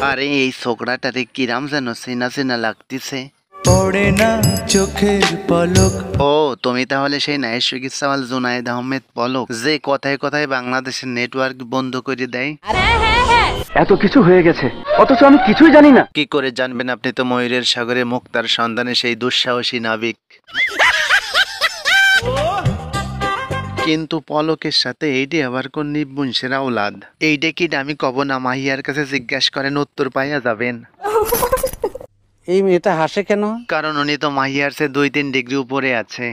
আরে এই ছোকরাটারে কিরাম যেন চেনা চেনা লাগতেছে। পড়ে না চোখের পলক। ও তুমি তাহলে সেই নায়েব চিকিৎসাওয়াল জুনায়েদ আহমেদ পলক, যে কথায় কথায় বাংলাদেশের নেটওয়ার্ক বন্ধ করে দেয়। এত কিছু হয়ে গেছে অথচ আমি কিছুই জানি না। কি করে জানবেন? আপনি তো ময়ূরের সাগরে মুক্তার সন্ধানে সেই দুঃসাহসী নাবিক। কিন্তু পলকের সাথে এইটি আবার কোন নিবংশের আওলাদ? এইটা কি আমি কব না? মাহিয়ার কাছে জিজ্ঞাসা করেন, উত্তর পাইয়া যাবেন। এই মেয়েটা হাসে কেন? কারণ উনি তো মাহিয়ার চেয়ে 2-3 ডিগ্রি উপরে আছে।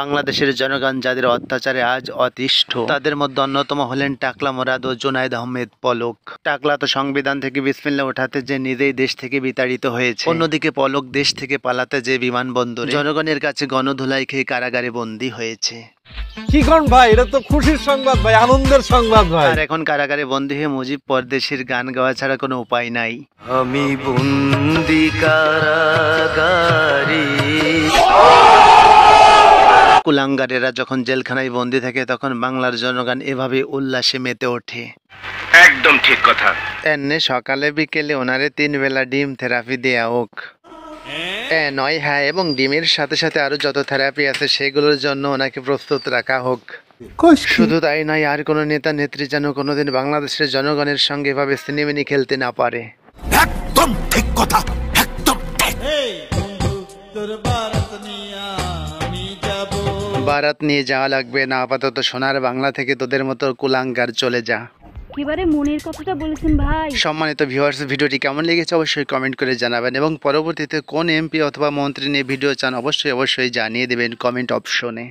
বাংলাদেশের জনগণ যাদের অত্যাচারে আজ অতিষ্ঠ, তাদের মধ্যে অন্যতম হলেন টাকলা মোরাদ ও জুনায়েদ আহমেদ পলক। টাকলা তো সংবিধান থেকে বিসমিল্লাহ ওঠাতে যে নিজেই দেশ থেকে বিতাড়িত হয়েছে, অন্যদিকে পলক দেশ থেকে পালাতে যে বিমানবন্দরে জনগণের কাছে গণধুলাই খেয়ে কারাগারে বন্দী হয়েছে। কি কোন ভাই, এটা তো খুশির সংবাদ ভাই, আনন্দের সংবাদ ভাই। আর এখন কারাগারে বন্দী হয়ে মুজিব পরদেশির গান গাওয়া ছাড়া কোনো উপায় নাই। আমি বন্দি কারাগারে। কুলাঙ্গারেরা যখন জেলখানায় বন্দী থাকে তখন বাংলার জনগণ এভাবে উল্লাসে মেতে ওঠে। একদম ঠিক কথা। এনে সকালে বিকেলে ওনারে 3 বেলা ডিম থেরাপি দেয়া হোক। নয়, হ্যাঁ, এবং ডিমের সাথে সাথে আরো যত থেরাপি আছে সেগুলোর জন্য ওনাকে প্রস্তুত রাখা হোক। শুধু তাই নয়, আর কোনো নেতা নেত্রী যেন কোনোদিন বাংলাদেশের জনগণের সঙ্গে এভাবে সিনেমিনি খেলতে না পারে। একদম ঠিক কথা, একদম ঠিক। বারাত নিয়ে যাওয়া লাগবে না, আপাতত সোনার বাংলা থেকে তোদের মতো কুলাঙ্গার চলে যা। একেবারে মনের কথাটা বলেছেন ভাই। সম্মানিত ভিউয়ার্স, ভিডিওটি কেমন লেগেছে অবশ্যই কমেন্ট করে জানাবেন এবং পরবর্তীতে কোন এমপি অথবা মন্ত্রী নিয়ে ভিডিও চান অবশ্যই জানিয়ে দেবেন কমেন্ট অপশনে।